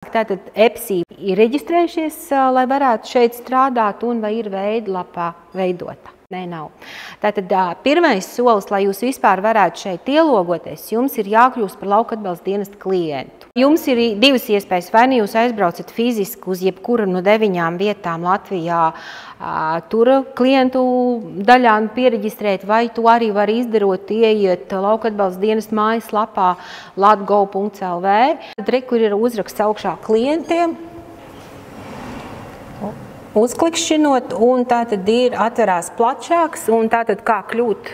Tātad EPSI ir reģistrējušies, lai varētu šeit strādāt, un vai ir veidlapa veidota? Nē, nav. Tātad pirmais solis, lai jūs vispār varētu šeit ielogoties, jums ir jākļūst par lauka atbalsta dienesta klientu. Jums ir divas iespējas, vai nu jūs aizbraucat fiziski uz jebkuru no 9 vietām Latvijā, tur klientu daļā piereģistrēt, vai tu arī var izdarot, ieiet lauka atbalsta dienesta mājaslapā latgo.lv. Tad kur ir uzraksts augšā klientiem. Uzklikšķinot, un tātad ir atverās plašāks, un tātad kā kļūt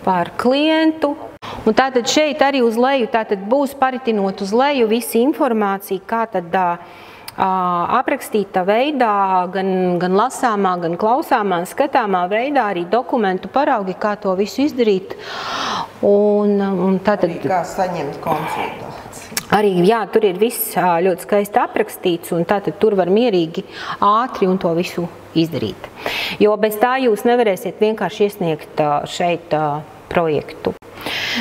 par klientu. Un tātad šeit arī uz leju, tātad būs paritinot uz leju visa informācija, kā tad aprakstīta veidā, gan lasāmā, gan klausāmā, skatāmā veidā, arī dokumentu paraugi, kā to visu izdarīt. Un tātad, arī kā saņemt konsultāciju. Arī, jā, tur ir viss ļoti skaisti aprakstīts, un tātad tur var mierīgi, ātri un to visu izdarīt. Jo bez tā jūs nevarēsiet vienkārši iesniegt šeit projektu.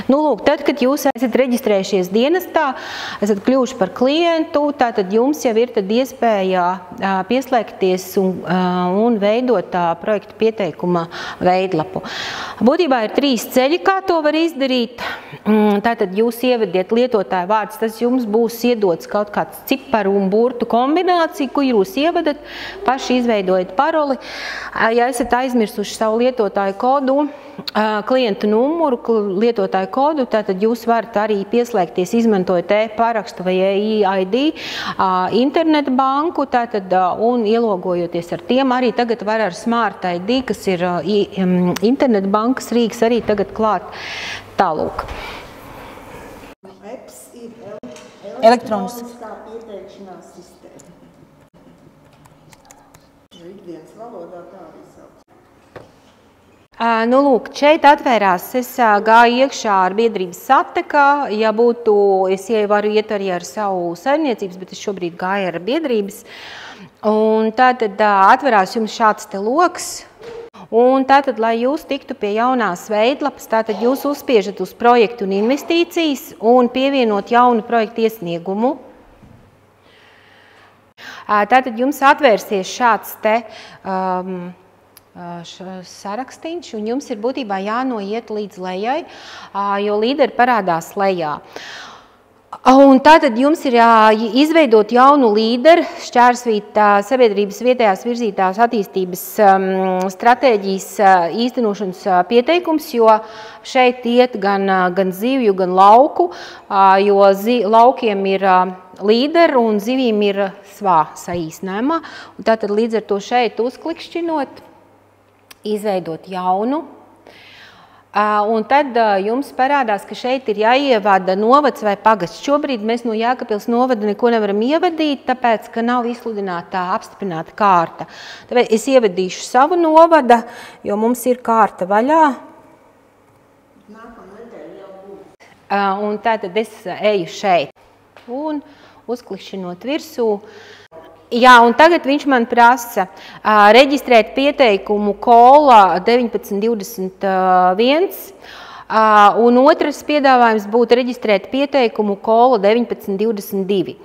Nu, lūk, tad, kad jūs esat reģistrējušies dienestā, esat kļuvuši par klientu, tātad jums jau ir tad iespēja pieslēgties un veidot projekta pieteikuma veidlapu. Būtībā ir 3 ceļi, kā to var izdarīt. Tātad jūs ievediet lietotāju vārdus, tas jums būs iedots kaut kāds ciparu un burtu kombinācija, ko jūs ievadat, paši izveidojat paroli. Ja esat aizmirsuši savu lietotāju kodu, klientu numuru, lietotāju kodu, tātad jūs varat arī pieslēgties, izmantojot e-parakstu vai e-ID, internetu banku, tātad, un ielogojoties ar tiem, arī tagad var ar Smart ID, kas ir internetu bankas rīks, arī tagad klāt tālūk. EPS ir elektroniskā pieteikšanās sistēma. Ikdienas valodā tā arī sauc. Nu, lūk, šeit atvērās, es gāju iekšā ar biedrības satekā, ja būtu, es varu iet arī ar savu saimniecības, bet es šobrīd gāju ar biedrības. Un tātad atverās jums šāds te loks, un tātad, lai jūs tiktu pie jaunās veidlapas, tātad jūs uzspiežat uz projektu un investīcijas un pievienot jaunu projektu iesniegumu. Tātad jums atvērsies šāds te sarakstīņš, un jums ir būtībā jānoiet līdz lejai, jo līderi parādās lejā. Un tātad jums ir izveidot jaunu līderi, šķērsvīt sabiedrības vietējās virzītās attīstības stratēģijas īstenošanas pieteikums, jo šeit iet gan zivju, gan lauku, jo laukiem ir līderi un zivīm ir svā saīsnēmā. Un tātad līdz ar to šeit uzklikšķinot, izveidot jaunu, un tad jums parādās, ka šeit ir jāievada novads vai pagasts. Šobrīd mēs no Jēkabpils novada neko nevaram ievadīt, tāpēc, ka nav izsludināta apstiprināta kārta. Tāpēc es ievadīšu savu novada, jo mums ir kārta vaļā. Nākamnedēļ jau būs. Un tātad es eju šeit un uzklikšķinot virsū. Jā, un tagad viņš man prasa reģistrēt pieteikumu kola 1921, un otrs piedāvājums būtu reģistrēt pieteikumu kola 1922.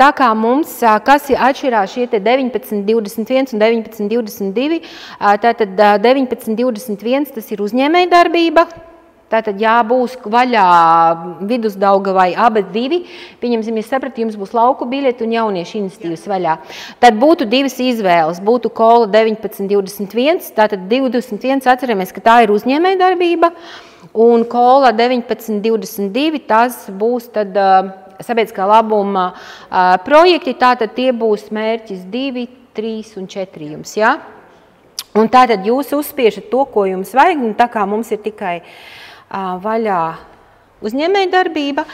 Tā kā mums, kas atšķirās šie te 1921 un 1922, tātad 1921 tas ir uzņēmējdarbība. Tātad, ja būs vaļā Vidusdaugavai abi divi, pieņemsim, ja sapratu, jums būs lauku biļeti un jauniešu iniciatīvas vaļā. Tad būtu divas izvēles. Būtu kola 1921, tātad 21 atceramies, ka tā ir uzņēmējdarbība, un kola 1922, tas būs tad sabiedriskā labuma projekti, tātad tie būs mērķis 2, 3 un 4 jums, ja? Un tātad jūs uzspiežat to, ko jums vajag, un tā kā mums ir tikai vaļā uzņēmējdarbība.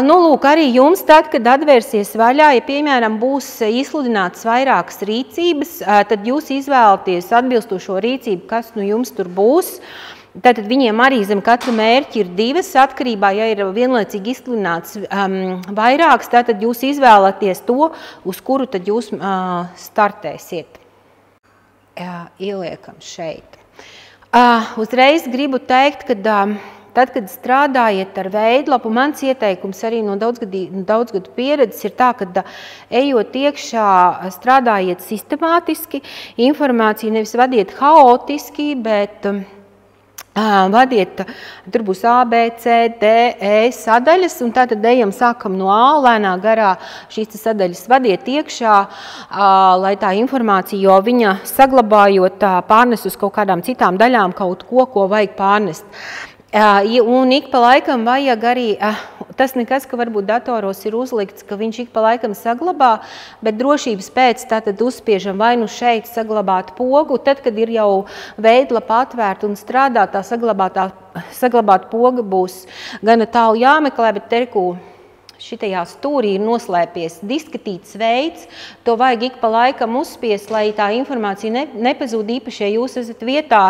Nu, lūk, arī jums tad, kad atvērsies vaļā, ja, piemēram, būs izsludināts vairākas rīcības, tad jūs izvēlaties atbilstošo rīcību, kas nu jums tur būs. Tātad viņiem arī zem katru mērķi ir divas atkarībā, ja ir vienlaicīgi izsludināts vairāks, tātad jūs izvēlaties to, uz kuru tad jūs startēsiet. Ieliekam šeit. Uzreiz gribu teikt, ka tad, kad strādājat ar veidlapu, mans ieteikums arī no daudzgadu pieredzes ir tā, ka ejot iekšā, strādājiet sistemātiski, informāciju nevis vadiet haotiski, bet vadiet, tur būs A, B, C, D, E sadaļas, un tātad sākam no A, lēnā garā šīs sadaļas vadiet iekšā, lai tā informācija, jo viņa saglabājot pārnes uz kaut kādām citām daļām kaut ko vajag pārnest. Un ik pa laikam vajag arī, tas nekas, ka varbūt datoros ir uzlikts, ka viņš ik pa laikam saglabā, bet drošības pēc tātad uzspiežam vai nu šeit saglabāt pogu, tad, kad ir jau veidlapa atvērta un strādā, tā saglabāt poga būs gana tālu jāmeklē, bet terku šitajā stūrī ir noslēpies diskatīts veids, to vajag ik pa laikam uzspiest, lai tā informācija nepazūd īpaši, ja jūs esat vietā,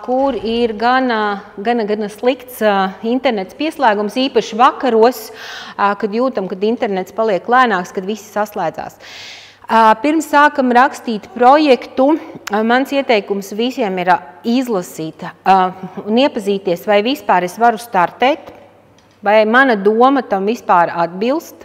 kur ir gana slikts internets pieslēgums, īpaši vakaros, kad jūtam, kad internets paliek lēnāks, kad visi saslēdzās. Pirms sākam rakstīt projektu, mans ieteikums visiem ir izlasīt un iepazīties, vai vispār es varu startēt, vai mana doma tam vispār atbilst,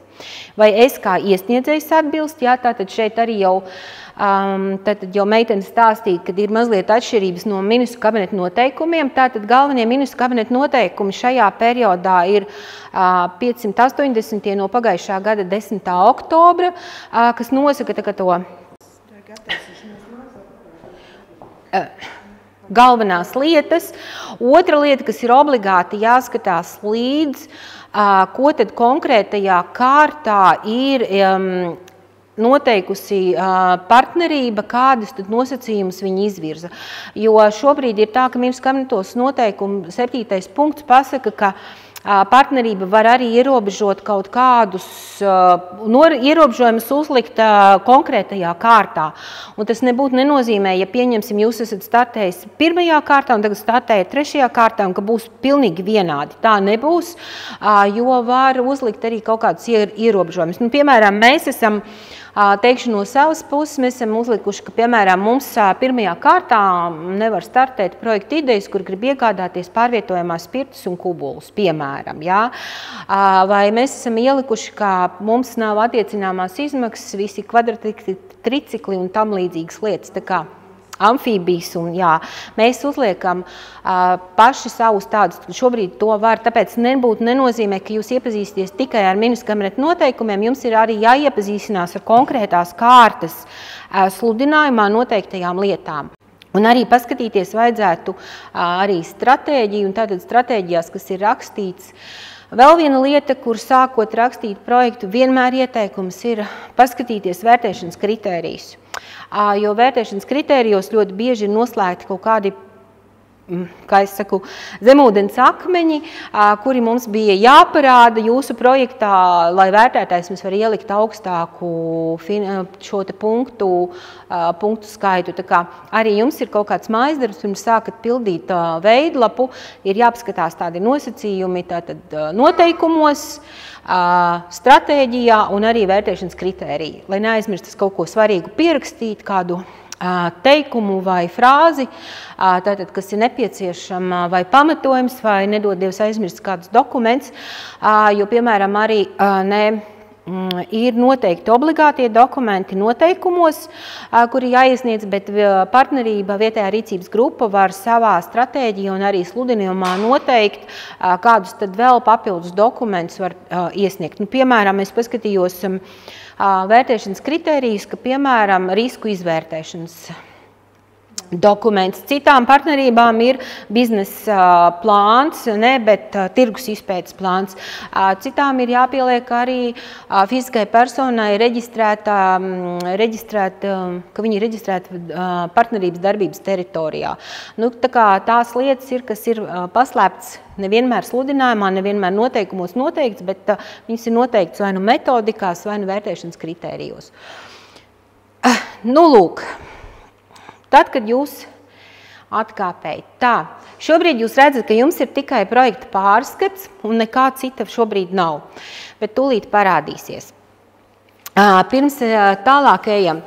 vai es kā iesniedzējs atbilst. Jā, tātad šeit arī jau meitene stāstīja, kad ir mazliet atšķirības no ministru kabineta noteikumiem. Tātad galvenie ministru kabineta noteikumi šajā periodā ir 580 no pagājušā gada 10. oktobra, kas nosaka to galvenās lietas. Otra lieta, kas ir obligāti jāskatās līdz, ko tad konkrētajā kārtā ir noteikusi partnerība, kādas tad nosacījumus viņi izvirza. Jo šobrīd ir tā, ka ministru kabinetos noteikumu 7. punkts pasaka, ka partnerība var arī ierobežot kaut kādus ierobežojumus uzlikt konkrētajā kārtā. Un tas nebūtu nenozīmē, ja pieņemsim, jūs esat startējis 1. kārtā un tagad startējat 3. kārtā un ka būs pilnīgi vienādi. Tā nebūs, jo var uzlikt arī kaut kādus ierobežojumus. Nu, piemēram, mēs esam teikšu no savas puses, mēs esam uzlikuši, ka, piemēram, mums 1. kārtā nevar startēt projekta idejas, kur grib iegādāties pārvietojamās spirtus un kubulus, piemēram. Jā? Vai mēs esam ielikuši, ka mums nav attiecināmās izmaksas, visi kvadratikli, tricikli un tam līdzīgas lietas. Tā kā amfībijas un jā, mēs uzliekam paši savus tādus, šobrīd to var, tāpēc nebūtu nenozīmē, ka jūs iepazīsties tikai ar ministru kabineta noteikumiem, jums ir arī jāiepazīstinās ar konkrētās kārtas sludinājumā noteiktajām lietām. Un arī paskatīties vajadzētu arī stratēģiju, un tātad stratēģijās, kas ir rakstīts. Vēl viena lieta, kur sākot rakstīt projektu, vienmēr ieteikums ir paskatīties vērtēšanas kritērijus. Jo vērtēšanas kritērijos ļoti bieži ir noslēgti kaut kādi, kā es saku, zemūdens akmeņi, kuri mums bija jāparāda jūsu projektā, lai vērtētājs mums var ielikt augstāku šo te punktu skaitu. Tā kā arī jums ir kaut kāds mājasdarbs, pirms sākat pildīt veidlapu, ir jāpaskatās tādi nosacījumi tātad noteikumos, stratēģijā un arī vērtēšanas kritērija, lai neaizmirstas kaut ko svarīgu pierakstīt, kādu teikumu vai frāzi, tātad, kas ir nepieciešama vai pamatojums, vai nedod Dievs aizmirst kādus dokuments, jo, piemēram, arī ir noteikti obligātie dokumenti noteikumos, kuri jāiesniedz, bet partnerība vietējā rīcības grupa var savā stratēģijā un arī sludinājumā noteikt, kādus tad vēl papildus dokumentus var iesniegt. Nu, piemēram, es paskatījos vērtēšanas kritērijus, ka, piemēram, risku izvērtēšanas dokuments. Citām partnerībām ir biznesa plāns, bet tirgus izpētes plāns. Citām ir jāpieliek arī fiziskai personai reģistrēta, ka viņi ir reģistrēti partnerības darbības teritorijā. Nu, tā kā tās lietas ir, kas ir paslēpts nevienmēr sludinājumā, nevienmēr noteikumos noteikts, bet viņas ir noteikts vai nu metodikās, vai nu vērtēšanas kritērijos. Nu, lūk. Tad, kad jūs atkāpējat. Tā, šobrīd jūs redzat, ka jums ir tikai projekta pārskats un nekā cita šobrīd nav, bet tūlīt parādīsies. Pirms tālāk ejam,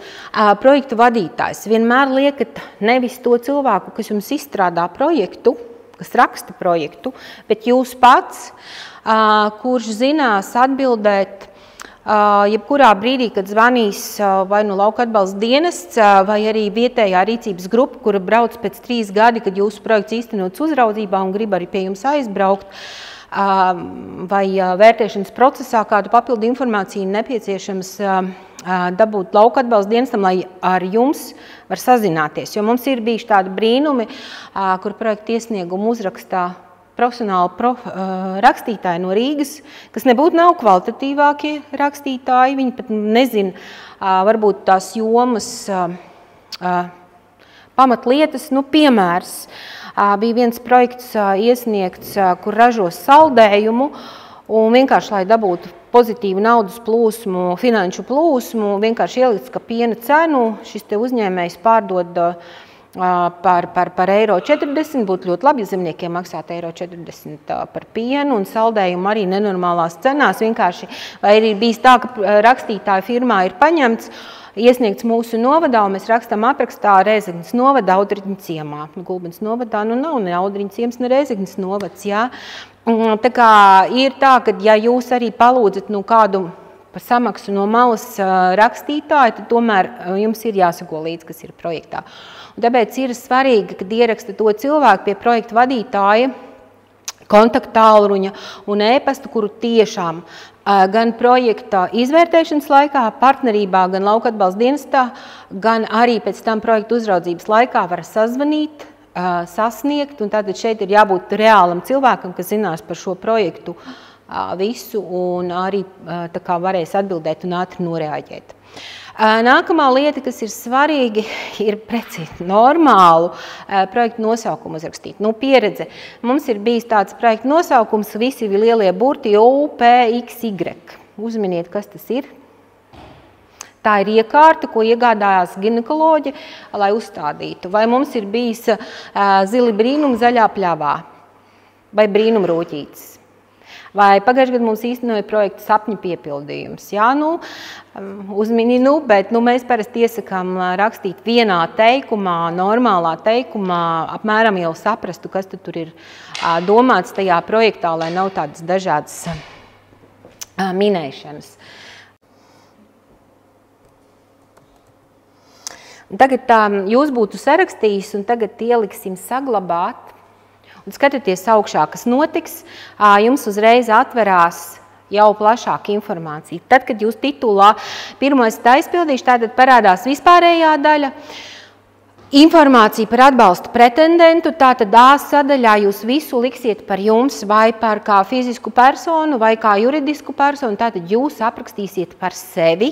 projektu vadītājs vienmēr liekat nevis to cilvēku, kas jums izstrādā projektu, kas raksta projektu, bet jūs pats, kurš zinās atbildēt jebkurā brīdī, kad zvanīs vai nu lauka atbalsta dienests, vai arī vietējā rīcības grupa, kura brauc pēc 3 gadi, kad jūsu projekts īstenots uzraudzībā un grib arī pie jums aizbraukt, vai vērtēšanas procesā kādu papildu informāciju nepieciešams dabūt lauka atbalsta dienestam, lai ar jums var sazināties. Jo mums ir bijuši tādi brīnumi, kur projekta iesniegumu uzrakstā profesionāli rakstītāji no Rīgas, kas nebūtu nav kvalitatīvākie rakstītāji, viņi pat nezina varbūt tās jomas pamatlietas, piemērs. Bija viens projekts iesniegts, kur ražo saldējumu, un vienkārši, lai dabūtu pozitīvu naudas plūsmu, finanšu plūsmu, vienkārši ielikts, ka piena cenu šis te uzņēmējs pārdod par €40, būtu ļoti labi, ja zemniekiem maksātu €40 par pienu un saldējumu arī nenormālās cenās. Vienkārši, vai arī bijis tā, ka rakstītāja firmā ir paņemts, iesniegts mūsu novadā, un mēs rakstam aprakstā Rēzeknes novada Audriņu ciemā. Gulbenes novadā nav ne Audriņu ciems, ne Rēzeknes novads. Jā. Tā kā ir tā, ka ja jūs arī palūdzat kādu par samaksu no malas rakstītāju, tad tomēr jums ir jāsako līdz, kas ir projektā. Un tāpēc ir svarīgi, kad ieraksta to cilvēku pie projekta vadītāja, kontaktālruņa un e-pasta, kuru tiešām gan projekta izvērtēšanas laikā, partnerībā, gan lauka atbalsta dienestā, gan arī pēc tam projekta uzraudzības laikā var sazvanīt, sasniegt. Un tātad šeit ir jābūt reālam cilvēkam, kas zinās par šo projektu visu un arī tā kā varēs atbildēt un ātri noreaģēt. Nākamā lieta, kas ir svarīgi, ir precīzi normālu projektu nosaukumu uzrakstīt. Pieredze. Mums ir bijis tāds projektu nosaukums, visi lielie burti UPXY. Uzminiet, kas tas ir. Tā ir iekārta, ko iegādājās ginekoloģi, lai uzstādītu. Vai mums ir bijis zili brīnumi zaļā pļavā vai brīnumrūķītis. Vai pagājušajā gadā mums īstenoja projektu sapņu piepildījums. Jā, uzmini, bet mēs parasti iesakām rakstīt vienā teikumā, normālā teikumā, apmēram jau saprastu, kas tur ir domāts tajā projektā, lai nav tādas dažādas minēšanas. Tagad jūs būtu sarakstījis un tagad ieliksim saglabāt. Un skatoties augšā, kas notiks, jums uzreiz atverās jau plašāka informācija. Tad, kad jūs titulā pirmo esat aizpildījuši, tātad parādās vispārējā daļa, informācija par atbalsta pretendentu, tātad A sadaļā jūs visu liksiet par jums vai par kā fizisku personu vai kā juridisku personu, tātad jūs aprakstīsiet par sevi.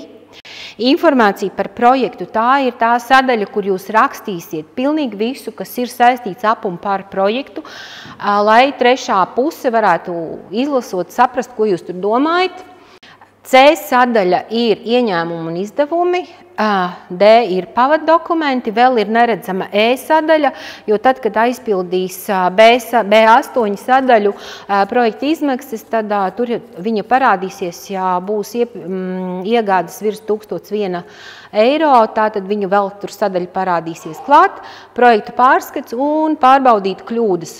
Informācija par projektu, tā ir tā sadaļa, kur jūs rakstīsiet pilnīgi visu, kas ir saistīts ap un par projektu, lai trešā puse varētu izlasot, saprast, ko jūs tur domājat. C sadaļa ir ieņēmumi un izdevumi, D ir pavaddokumenti, vēl ir neredzama E sadaļa, jo tad, kad aizpildīs B8 sadaļu projekta izmaksas, tad tur viņa parādīsies, ja būs iegādes virs 1001 eiro, tātad viņa vēl tur sadaļa parādīsies klāt, projekta pārskats un pārbaudīt kļūdas.